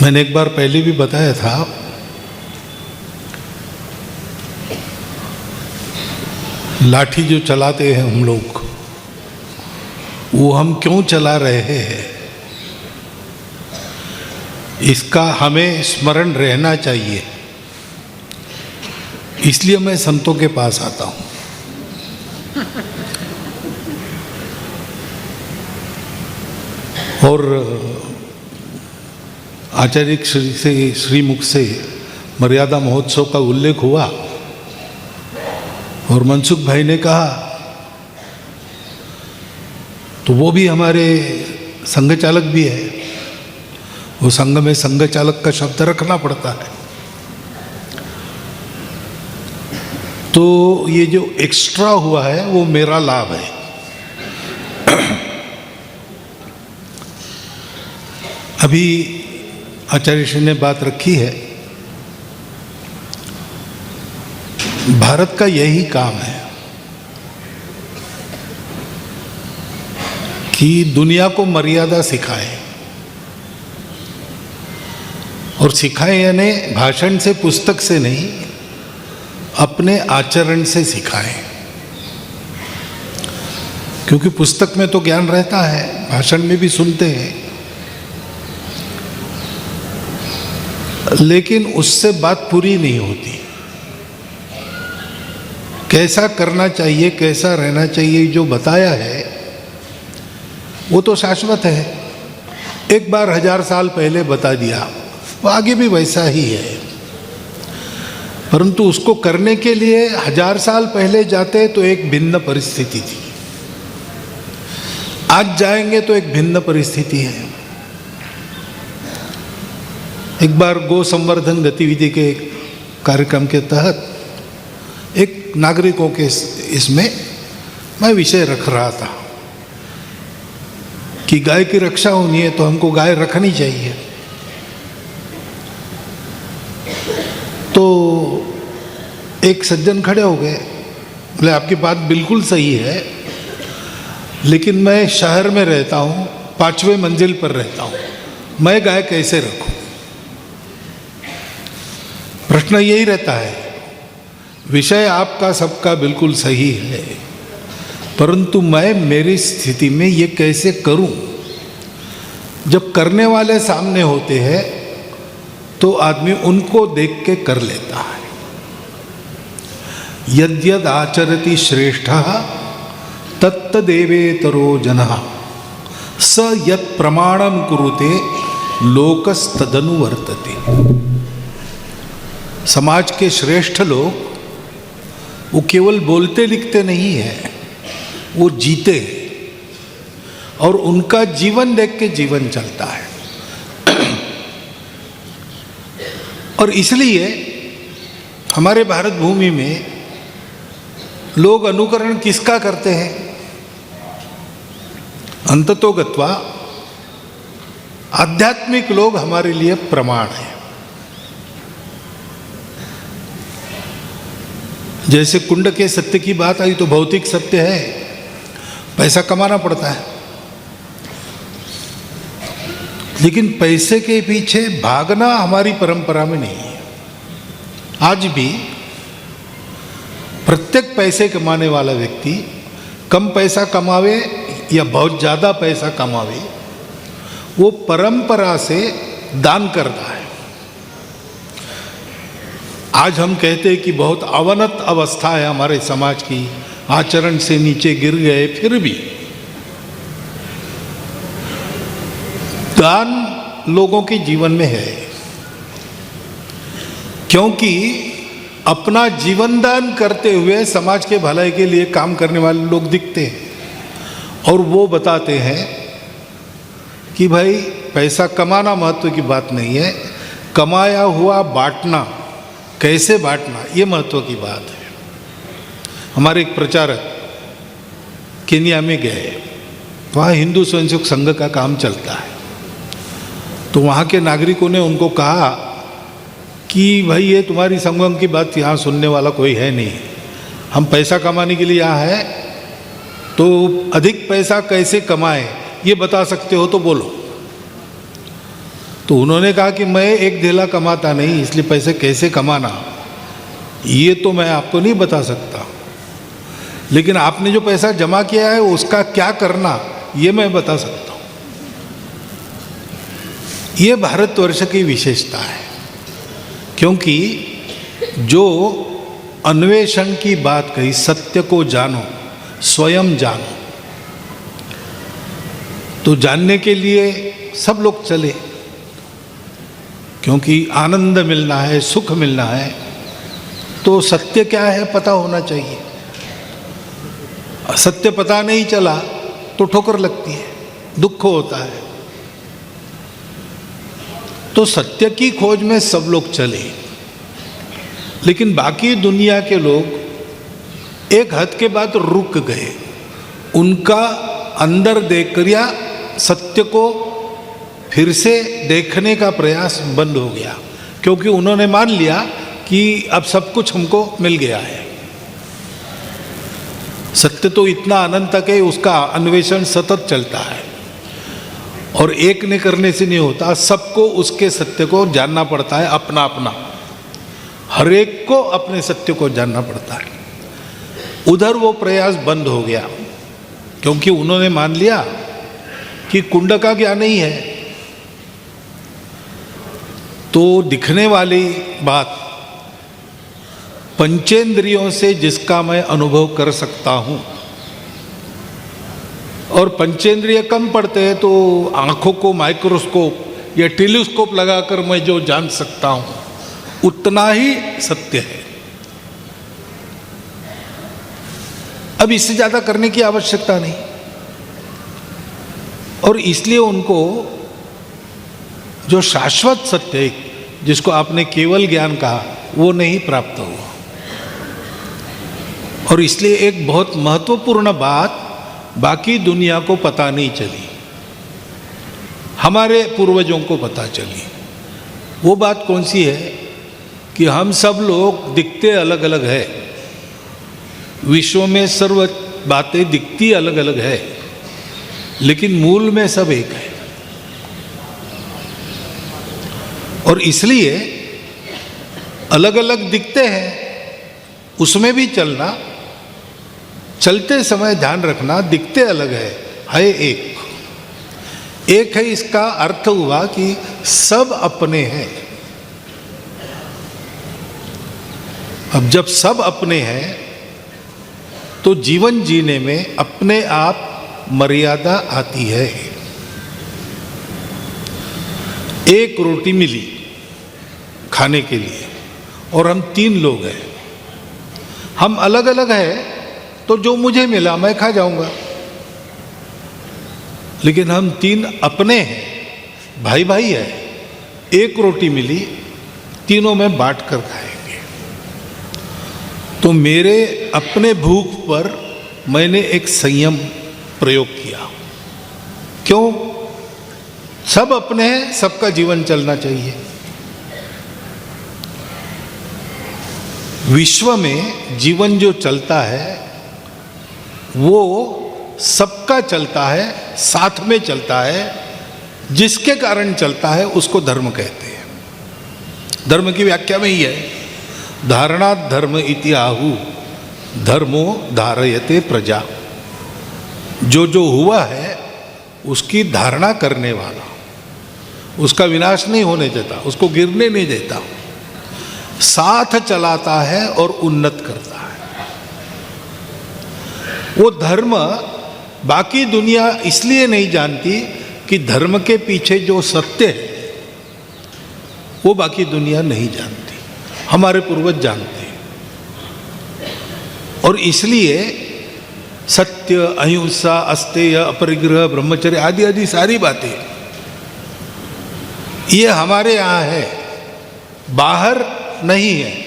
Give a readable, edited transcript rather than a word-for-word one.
मैंने एक बार पहले भी बताया था, लाठी जो चलाते हैं हम लोग, वो हम क्यों चला रहे हैं, इसका हमें स्मरण रहना चाहिए। इसलिए मैं संतों के पास आता हूं। और आचार्य श्रीमुख से मर्यादा महोत्सव का उल्लेख हुआ और मनसुख भाई ने कहा, तो वो भी हमारे संघ चालक भी है, वो संघ में संघ चालक का शब्द रखना पड़ता है। तो ये जो एक्स्ट्रा हुआ है वो मेरा लाभ है। अभी आचार्य श्री ने बात रखी है, भारत का यही काम है कि दुनिया को मर्यादा सिखाए, और सिखाए यानी भाषण से पुस्तक से नहीं, अपने आचरण से सिखाए। क्योंकि पुस्तक में तो ज्ञान रहता है, भाषण में भी सुनते हैं, लेकिन उससे बात पूरी नहीं होती। कैसा करना चाहिए, कैसा रहना चाहिए, जो बताया है वो तो शाश्वत है। एक बार 1000 साल पहले बता दिया, वो आगे भी वैसा ही है। परंतु उसको करने के लिए 1000 साल पहले जाते तो एक भिन्न परिस्थिति थी, आज जाएंगे तो एक भिन्न परिस्थिति है। एक बार गो संवर्धन गतिविधि के कार्यक्रम के तहत एक नागरिकों के इसमें मैं विषय रख रहा था कि गाय की रक्षा होनी है तो हमको गाय रखनी चाहिए। तो एक सज्जन खड़े हो गए, बोले आपकी बात बिल्कुल सही है, लेकिन मैं शहर में रहता हूँ, 5वें मंजिल पर रहता हूँ, मैं गाय कैसे रखूँ। प्रश्न यही रहता है, विषय आपका सबका बिल्कुल सही है, परंतु मैं मेरी स्थिति में ये कैसे करूं। जब करने वाले सामने होते हैं तो आदमी उनको देख के कर लेता है। यद्यद आचरति श्रेष्ठः तत्तदेवेतरो जनः स यत् प्रमाणं कुरुते लोकस्तदनुवर्तते। समाज के श्रेष्ठ लोग वो केवल बोलते लिखते नहीं हैं, वो जीते, और उनका जीवन देख के जीवन चलता है। और इसलिए हमारे भारत भूमि में लोग अनुकरण किसका करते हैं, अंततोगत्वा आध्यात्मिक लोग हमारे लिए प्रमाण है। जैसे कुंड के सत्य की बात आई तो भौतिक सत्य है, पैसा कमाना पड़ता है, लेकिन पैसे के पीछे भागना हमारी परंपरा में नहीं है। आज भी प्रत्येक पैसे कमाने वाला व्यक्ति कम पैसा कमावे या बहुत ज़्यादा पैसा कमावे, वो परंपरा से दान करता है। आज हम कहते हैं कि बहुत अवनत अवस्था है हमारे समाज की, आचरण से नीचे गिर गए, फिर भी दान लोगों के जीवन में है, क्योंकि अपना जीवन दान करते हुए समाज के भलाई के लिए काम करने वाले लोग दिखते हैं, और वो बताते हैं कि भाई पैसा कमाना महत्व की बात नहीं है, कमाया हुआ बांटना, कैसे बांटना, ये महत्व की बात है। हमारे एक प्रचारक केन्या में गए, वहाँ हिंदू स्वयंसेवक संघ का काम चलता है। तो वहाँ के नागरिकों ने उनको कहा कि भाई ये तुम्हारी संगम की बात यहाँ सुनने वाला कोई है नहीं, हम पैसा कमाने के लिए यहाँ है, तो अधिक पैसा कैसे कमाएं ये बता सकते हो तो बोलो। तो उन्होंने कहा कि मैं एक धेला कमाता नहीं, इसलिए पैसे कैसे कमाना ये तो मैं आपको नहीं बता सकता, लेकिन आपने जो पैसा जमा किया है उसका क्या करना ये मैं बता सकता हूँ। ये भारतवर्ष की विशेषता है, क्योंकि जो अन्वेषण की बात कही, सत्य को जानो, स्वयं जानो, तो जानने के लिए सब लोग चले, क्योंकि आनंद मिलना है, सुख मिलना है, तो सत्य क्या है पता होना चाहिए। सत्य पता नहीं चला तो ठोकर लगती है, दुख होता है। तो सत्य की खोज में सब लोग चले, लेकिन बाकी दुनिया के लोग एक हद के बाद रुक गए। उनका अंदर देखकर या सत्य को फिर से देखने का प्रयास बंद हो गया, क्योंकि उन्होंने मान लिया कि अब सब कुछ हमको मिल गया है। सत्य तो इतना अनंत तक है, उसका अन्वेषण सतत चलता है और एक ने करने से नहीं होता, सबको उसके सत्य को जानना पड़ता है, अपना अपना, हर एक को अपने सत्य को जानना पड़ता है। उधर वो प्रयास बंद हो गया, क्योंकि उन्होंने मान लिया कि कुंड का ज्ञान नहीं है। तो दिखने वाली बात, पंचेंद्रियों से जिसका मैं अनुभव कर सकता हूं, और पंचेंद्रिय कम पड़ते हैं तो आंखों को माइक्रोस्कोप या टेलीस्कोप लगाकर मैं जो जान सकता हूं उतना ही सत्य है। अब इससे ज्यादा करने की आवश्यकता नहीं, और इसलिए उनको जो शाश्वत सत्य है, जिसको आपने केवल ज्ञान कहा, वो नहीं प्राप्त हुआ। और इसलिए एक बहुत महत्वपूर्ण बात बाकी दुनिया को पता नहीं चली, हमारे पूर्वजों को पता चली। वो बात कौन सी है कि हम सब लोग दिखते अलग अलग है, विश्व में सर्व बातें दिखती अलग अलग है, लेकिन मूल में सब एक है। और इसलिए अलग अलग दिखते हैं, उसमें भी चलना, चलते समय ध्यान रखना, दिखते अलग है एक है। इसका अर्थ हुआ कि सब अपने हैं। अब जब सब अपने हैं तो जीवन जीने में अपने आप मर्यादा आती है। एक रोटी मिली खाने के लिए और हम 3 लोग हैं, हम अलग अलग हैं, तो जो मुझे मिला मैं खा जाऊंगा, लेकिन हम 3 अपने हैं, भाई भाई है, एक रोटी मिली, तीनों में बांट कर खाएंगे। तो मेरे अपने भूख पर मैंने एक संयम प्रयोग किया। क्यों? सब अपने हैं, सबका जीवन चलना चाहिए। विश्व में जीवन जो चलता है वो सबका चलता है, साथ में चलता है, जिसके कारण चलता है उसको धर्म कहते हैं। धर्म की व्याख्या में ही है, धारणा धर्म इति आहु, धर्मो धारयते प्रजा। जो हुआ है उसकी धारणा करने वाला, उसका विनाश नहीं होने देता, उसको गिरने नहीं देता, साथ चलाता है और उन्नत करता है। वो धर्म बाकी दुनिया इसलिए नहीं जानती कि धर्म के पीछे जो सत्य है वो बाकी दुनिया नहीं जानती, हमारे पूर्वज जानते हैं। और इसलिए सत्य, अहिंसा, अस्तेय, अपरिग्रह, ब्रह्मचर्य आदि आदि सारी बातें ये हमारे यहाँ है, बाहर नहीं है।